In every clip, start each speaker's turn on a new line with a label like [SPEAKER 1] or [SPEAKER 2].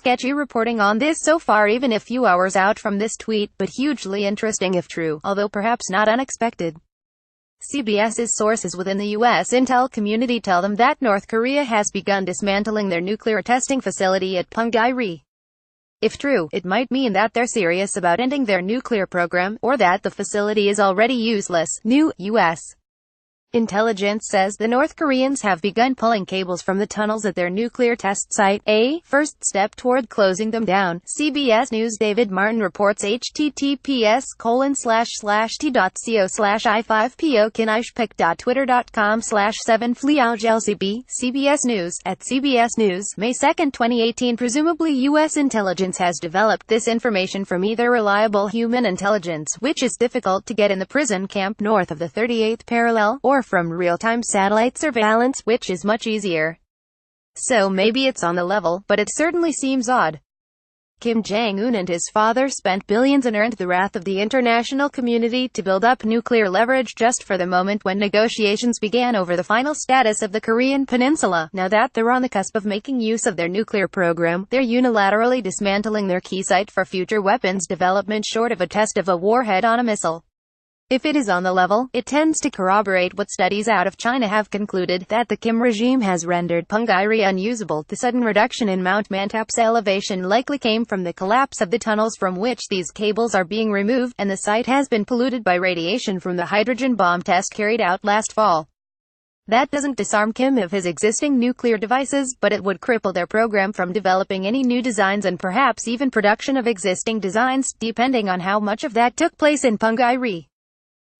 [SPEAKER 1] sketchy reporting on this so far, even a few hours out from this tweet, but hugely interesting if true, although perhaps not unexpected. CBS's sources within the U.S. intel community tell them that North Korea has begun dismantling their nuclear testing facility at Punggye-ri. If true, it might mean that they're serious about ending their nuclear program, or that the facility is already useless. New U.S. intelligence says the North Koreans have begun pulling cables from the tunnels at their nuclear test site, a first step toward closing them down. CBS News' David Martin reports https://t.co/i5pokinishpic.twitter.com/7fliauglcb. CBS News. At CBS News, May 2, 2018, presumably U.S. intelligence has developed this information from either reliable human intelligence, which is difficult to get in the prison camp north of the 38th parallel, or from real-time satellite surveillance, which is much easier. So maybe it's on the level, but it certainly seems odd. Kim Jong-un and his father spent billions and earned the wrath of the international community to build up nuclear leverage just for the moment when negotiations began over the final status of the Korean peninsula. Now that they're on the cusp of making use of their nuclear program, they're unilaterally dismantling their key site for future weapons development short of a test of a warhead on a missile. If it is on the level, it tends to corroborate what studies out of China have concluded, that the Kim regime has rendered Punggye-ri unusable. The sudden reduction in Mount Mantap's elevation likely came from the collapse of the tunnels from which these cables are being removed, and the site has been polluted by radiation from the hydrogen bomb test carried out last fall. That doesn't disarm Kim of his existing nuclear devices, but it would cripple their program from developing any new designs and perhaps even production of existing designs, depending on how much of that took place in Punggye-ri.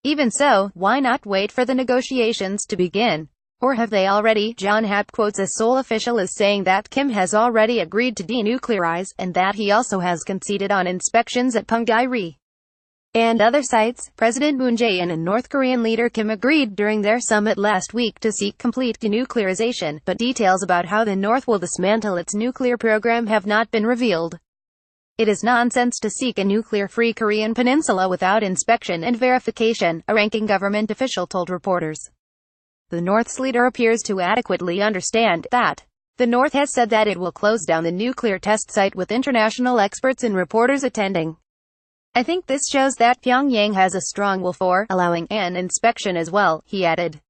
[SPEAKER 1] Even so, why not wait for the negotiations to begin? Or have they already? John Happ quotes a Seoul official as saying that Kim has already agreed to denuclearize, and that he also has conceded on inspections at Punggye-ri and other sites. President Moon Jae-in and North Korean leader Kim agreed during their summit last week to seek complete denuclearization, but details about how the North will dismantle its nuclear program have not been revealed. It is nonsense to seek a nuclear-free Korean peninsula without inspection and verification, a ranking government official told reporters. The North's leader appears to adequately understand that. The North has said that it will close down the nuclear test site with international experts and reporters attending. I think this shows that Pyongyang has a strong will for allowing an inspection as well, he added.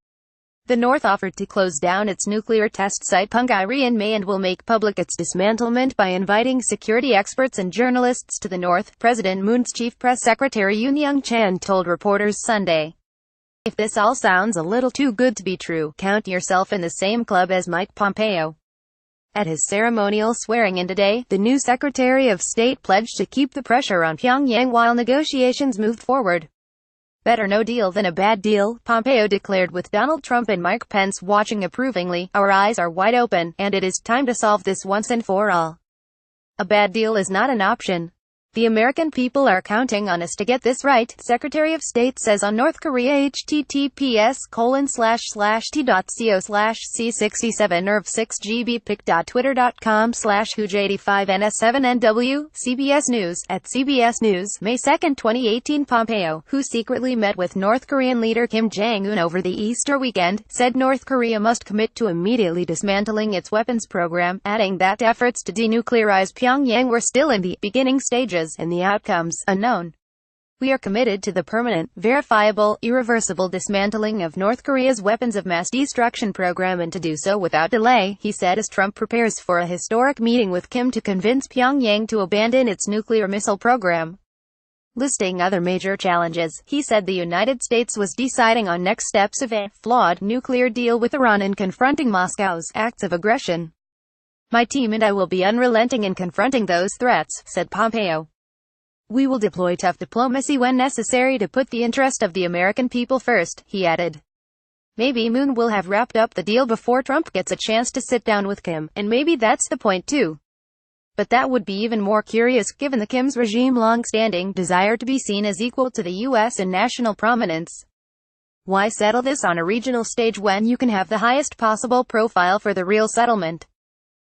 [SPEAKER 1] The North offered to close down its nuclear test site Punggye-ri in May and will make public its dismantlement by inviting security experts and journalists to the North, President Moon's chief press secretary Yoon Young-chan told reporters Sunday. If this all sounds a little too good to be true, count yourself in the same club as Mike Pompeo. At his ceremonial swearing-in today, the new Secretary of State pledged to keep the pressure on Pyongyang while negotiations moved forward. Better no deal than a bad deal, Pompeo declared, with Donald Trump and Mike Pence watching approvingly. Our eyes are wide open, and it is time to solve this once and for all. A bad deal is not an option. The American people are counting on us to get this right, Secretary of State says on North Korea. https://t.co/c67nerv6gbpic.twitter.com/huj85ns7nw. CBS News. At CBS News, May 2, 2018, Pompeo, who secretly met with North Korean leader Kim Jong-un over the Easter weekend, said North Korea must commit to immediately dismantling its weapons program, adding that efforts to denuclearize Pyongyang were still in the beginning stages, and the outcomes unknown. We are committed to the permanent, verifiable, irreversible dismantling of North Korea's weapons of mass destruction program, and to do so without delay, he said as Trump prepares for a historic meeting with Kim to convince Pyongyang to abandon its nuclear missile program. Listing other major challenges, he said the United States was deciding on next steps of a flawed nuclear deal with Iran and confronting Moscow's acts of aggression. My team and I will be unrelenting in confronting those threats, said Pompeo. We will deploy tough diplomacy when necessary to put the interest of the American people first, he added. Maybe Moon will have wrapped up the deal before Trump gets a chance to sit down with Kim, and maybe that's the point too. But that would be even more curious given the Kim's regime long-standing desire to be seen as equal to the U.S. in national prominence. Why settle this on a regional stage when you can have the highest possible profile for the real settlement?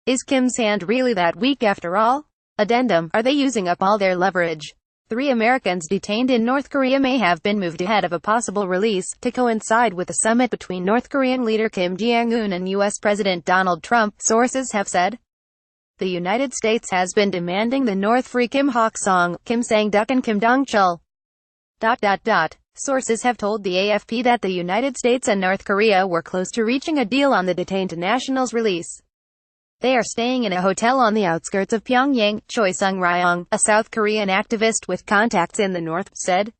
[SPEAKER 1] Is Kim's hand really that weak after all? Addendum: are they using up all their leverage? 3 Americans detained in North Korea may have been moved ahead of a possible release, to coincide with the summit between North Korean leader Kim Jong-un and U.S. President Donald Trump, sources have said. The United States has been demanding the North free Kim Hak-song, Kim Sang-duk and Kim Dong-chul. Sources have told the AFP that the United States and North Korea were close to reaching a deal on the detained nationals' release. They are staying in a hotel on the outskirts of Pyongyang, Choi Sung-ryong, a South Korean activist with contacts in the North, said.